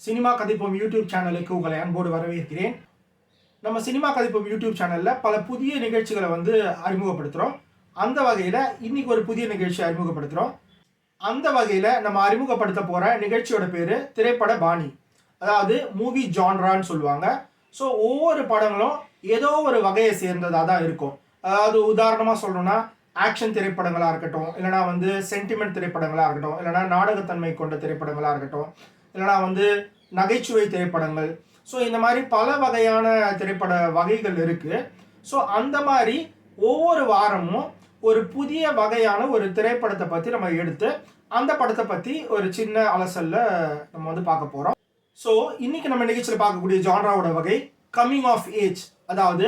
Cinema கதைப்போம் YouTube சேனலுக்கு உங்களை அன்போடு வரவேற்கிறேன். நம்ம சினிமா கதைப்போம் யூடியூப் சேனலில் பல புதிய நிகழ்ச்சிகளை அறிமுகப்படுத்துகிறோம். அந்த வகையில் இன்னைக்கு ஒரு புதிய நிகழ்ச்சி அறிமுகப்படுத்துகிறோம். அந்த வகையில் நம்ம அறிமுகப்படுத்த போகிற நிகழ்ச்சியோட பேர் திரைப்பட பாணி, அதாவது மூவி ஜான்ரான்னு சொல்லுவாங்க. ஸோ ஒவ்வொரு படங்களும் ஏதோ ஒரு வகையை சேர்ந்ததாக தான் இருக்கும். அதாவது உதாரணமாக சொல்லணும்னா ஆக்ஷன் திரைப்படங்களாக இருக்கட்டும், இல்லைனா சென்டிமெண்ட் திரைப்படங்களாக இருக்கட்டும், இல்லைனா நாடகத்தன்மை கொண்ட திரைப்படங்களாக இருக்கட்டும், இல்லைனா நகைச்சுவை திரைப்படங்கள். ஸோ இந்த மாதிரி பல வகையான திரைப்பட வகைகள் இருக்குது. ஸோ அந்த மாதிரி ஒவ்வொரு வாரமும் ஒரு புதிய வகையான ஒரு திரைப்படத்தை பற்றி நம்ம எடுத்து அந்த படத்தை பற்றி ஒரு சின்ன அலசலில் நம்ம பார்க்க போகிறோம். ஸோ இன்னைக்கு நம்ம நிகழ்ச்சியில் பார்க்கக்கூடிய ஜான்ராவோட வகை கம்மிங் ஆஃப் ஏஜ், அதாவது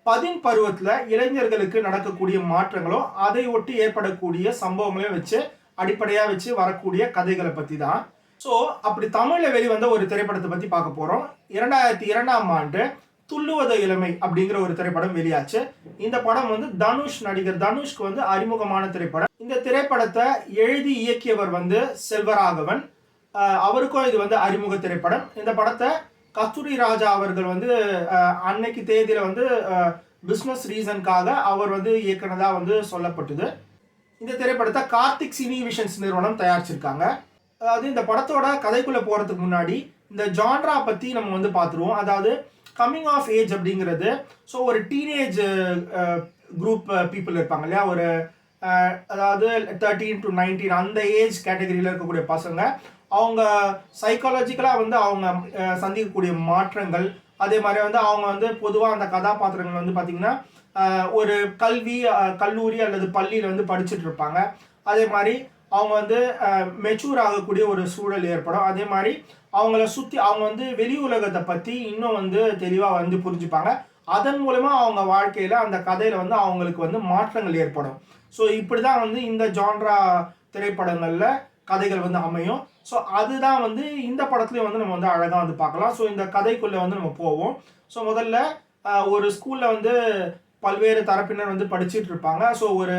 10 பருவத்தில் இளைஞர்களுக்கு நடக்கக்கூடிய மாற்றங்களும் அதை ஒட்டி ஏற்படக்கூடிய சம்பவங்களையும் வச்சு அடிப்படையாக வச்சு வரக்கூடிய கதைகளை பற்றி தான். ஸோ அப்படி தமிழில் வெளிவந்த ஒரு திரைப்படத்தை பற்றி பார்க்க போகிறோம். 2002ஆம் ஆண்டு துள்ளுவத இளமை அப்படிங்கிற ஒரு திரைப்படம் வெளியாச்சு. இந்த படம் நடிகர் தனுஷ்க்கு அறிமுகமான திரைப்படம். இந்த திரைப்படத்தை எழுதி இயக்கியவர் செல்வராகவன். அவருக்கும் இது அறிமுக திரைப்படம். இந்த படத்தை கஸ்தூரி ராஜா அவர்கள் அன்னைக்கு தேதியில் பிஸ்னஸ் ரீசனுக்காக அவர் இயக்குனதா சொல்லப்பட்டது. இந்த திரைப்படத்தை கார்த்திக் சினி விஷன்ஸ் நிறுவனம் தயாரிச்சிருக்காங்க. அதாவது இந்த படத்தோட கதைக்குள்ளே போகிறதுக்கு முன்னாடி இந்த ஜான்ரா பற்றி நம்ம பார்த்துருவோம். அதாவது கம்மிங் ஆஃப் ஏஜ் அப்படிங்கிறது, ஸோ ஒரு டீனேஜ் குரூப் பீப்புள் இருப்பாங்க இல்லையா, ஒரு அதாவது 13 to 19 அந்த ஏஜ் கேட்டகரியில் இருக்கக்கூடிய பசங்க, அவங்க சைக்காலஜிக்கலாக அவங்க சந்திக்கக்கூடிய மாற்றங்கள், அதே மாதிரி அவங்க பொதுவாக அந்த கதாபாத்திரங்கள் பார்த்திங்கன்னா ஒரு கல்லூரி அல்லது பள்ளியில் படிச்சுட்டு இருப்பாங்க. அதே மாதிரி அவங்க மெச்சூர் ஆகக்கூடிய ஒரு சூழல் ஏற்படும். அதே மாதிரி அவங்கள சுற்றி அவங்க வெளி உலகத்தை பற்றி இன்னும் தெளிவாக புரிஞ்சுப்பாங்க. அதன் மூலமாக அவங்க வாழ்க்கையில் அந்த கதையில் அவங்களுக்கு மாற்றங்கள் ஏற்படும். ஸோ இப்படி தான் இந்த ஜான்ரா திரைப்படங்களில் கதைகள் அமையும். ஸோ அதுதான் இந்த படத்துலேயும் நம்ம அழகாக பார்க்கலாம். ஸோ இந்த கதைக்குள்ளே நம்ம போவோம். ஸோ முதல்ல ஒரு ஸ்கூலில் பல்வேறு தரப்பினர் படிச்சுட்டு இருப்பாங்க. ஸோ ஒரு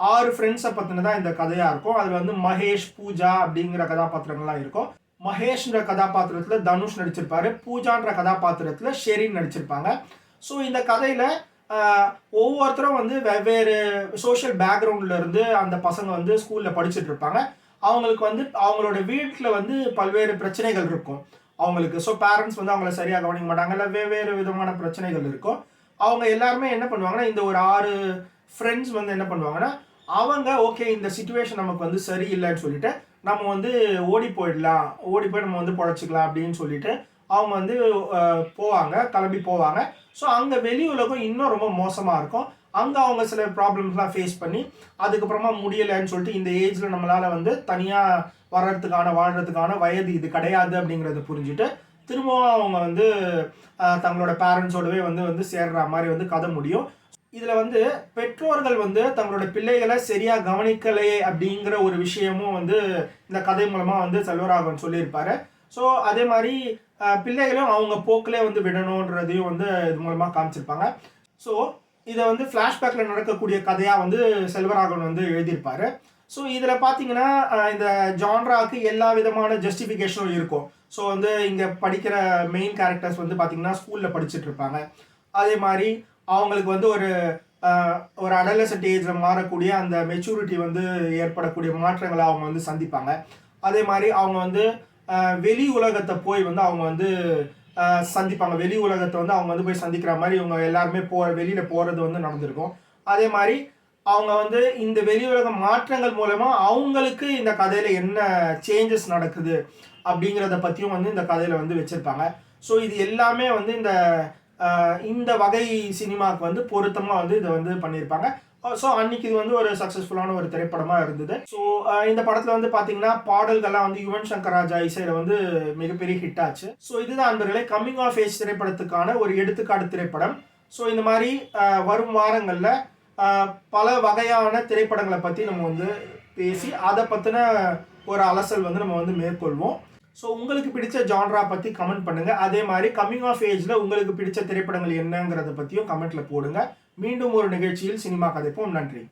6 ஃப்ரெண்ட்ஸை பற்றினதான் இந்த கதையாக இருக்கும். அதில் மகேஷ், பூஜா அப்படிங்கிற கதாபாத்திரங்கள்லாம் இருக்கும். மகேஷ்ன்ற கதாபாத்திரத்தில் தனுஷ் நடிச்சிருப்பாரு. பூஜான்ற கதாபாத்திரத்தில் ஷெரீன் நடிச்சிருப்பாங்க. ஸோ இந்த கதையில் ஒவ்வொருத்தரும் வெவ்வேறு சோஷியல் பேக்ரவுண்டில் இருந்து அந்த பசங்க ஸ்கூலில் படிச்சுட்டு இருப்பாங்க. அவங்களுக்கு அவங்களோட வீட்டில் பல்வேறு பிரச்சனைகள் இருக்கும் அவங்களுக்கு. ஸோ பேரண்ட்ஸ் அவங்கள சரியாக கவனிக்க மாட்டாங்க, இல்லை வெவ்வேறு விதமான பிரச்சனைகள் இருக்கும். அவங்க எல்லாருமே என்ன பண்ணுவாங்கன்னா, இந்த ஒரு 6 ஃப்ரெண்ட்ஸ் என்ன பண்ணுவாங்கன்னா, அவங்க ஓகே இந்த சிச்சுவேஷன் நமக்கு சரியில்லைன்னு சொல்லிட்டு நம்ம ஓடி போய் நம்ம பொழைச்சிக்கலாம் அப்படின்னு சொல்லிட்டு அவங்க கிளம்பி போவாங்க. ஸோ அங்கே வெளி உலகம் இன்னும் ரொம்ப மோசமாக இருக்கும். அங்கே அவங்க சில ப்ராப்ளம்ஸ்லாம் ஃபேஸ் பண்ணி அதுக்கப்புறமா முடியலைன்னு சொல்லிட்டு இந்த ஏஜில் நம்மளால் தனியாக வாழ்கிறதுக்கான வயது இது கிடையாது அப்படிங்கிறத புரிஞ்சுட்டு திரும்பவும் அவங்க தங்களோட பேரண்ட்ஸோடவே சேர்ற மாதிரி கதை முடியும். இதில் பெற்றோர்கள் தங்களோட பிள்ளைகளை சரியாக கவனிக்கலையே அப்படிங்கிற ஒரு விஷயமும் இந்த கதை மூலமாக செல்வராகவன் சொல்லியிருப்பாரு. ஸோ அதே மாதிரி பிள்ளைகளும் அவங்க போக்கிலே விடணுன்றதையும் இது மூலமாக காமிச்சிருப்பாங்க. ஸோ இதை ஃப்ளாஷ்பேக்கில் நடக்கக்கூடிய கதையாக செல்வராகவன் எழுதியிருப்பாரு. ஸோ இதில் பார்த்தீங்கன்னா இந்த ஜான்ராவுக்கு எல்லா விதமான ஜஸ்டிஃபிகேஷனும் இருக்கும். ஸோ இங்கே படிக்கிற மெயின் கேரக்டர்ஸ் பார்த்தீங்கன்னா ஸ்கூலில் படிச்சுட்டு இருப்பாங்க. அதே மாதிரி அவங்களுக்கு ஒரு அடலசன்ட் ஏஜில் மாறக்கூடிய அந்த மெச்சூரிட்டி ஏற்படக்கூடிய மாற்றங்களை அவங்க சந்திப்பாங்க. அதே மாதிரி அவங்க வெளி உலகத்தை போய் அவங்க சந்திப்பாங்க. வெளி உலகத்தை அவங்க போய் சந்திக்கிற மாதிரி இவங்க எல்லாருமே வெளியில் போகிறது நடந்திருக்கும். அதே மாதிரி அவங்க இந்த வெளி உலக மாற்றங்கள் மூலமாக அவங்களுக்கு இந்த கதையில் என்ன சேஞ்சஸ் நடக்குது அப்படிங்கிறத பற்றியும் இந்த கதையில் வச்சுருப்பாங்க. ஸோ இது எல்லாமே இந்த வகை சினிமாவுக்கு பொருத்தமாக இதை பண்ணியிருப்பாங்க. ஸோ அன்னைக்கு இது ஒரு சக்ஸஸ்ஃபுல்லான ஒரு திரைப்படமாக இருந்தது. ஸோ இந்த படத்தில் பார்த்தீங்கன்னா பாடல்கள்லாம் யுவன் சங்கர் ராஜா இசையில் மிகப்பெரிய ஹிட் ஆச்சு. ஸோ இதுதான் அன்பர்களே கம்மிங் ஆஃப் ஏஜ் திரைப்படத்துக்கான ஒரு எடுத்துக்காட்டு திரைப்படம். ஸோ இந்த மாதிரி வரும் வாரங்களில் பல வகையான திரைப்படங்களை பற்றி நம்ம பேசி அதை பற்றின ஒரு அலசல் நம்ம மேற்கொள்வோம். ஸோ உங்களுக்கு பிடிச்ச ஜான்ரா பற்றி கமெண்ட் பண்ணுங்கள். அதே மாதிரி கம்மிங் ஆஃப் ஏஜில் உங்களுக்கு பிடிச்ச திரைப்படங்கள் என்னங்கிறத பற்றியும் கமெண்ட்டில் போடுங்க. மீண்டும் ஒரு நிகழ்ச்சியில் சினிமா கதைப்போம். நன்றி.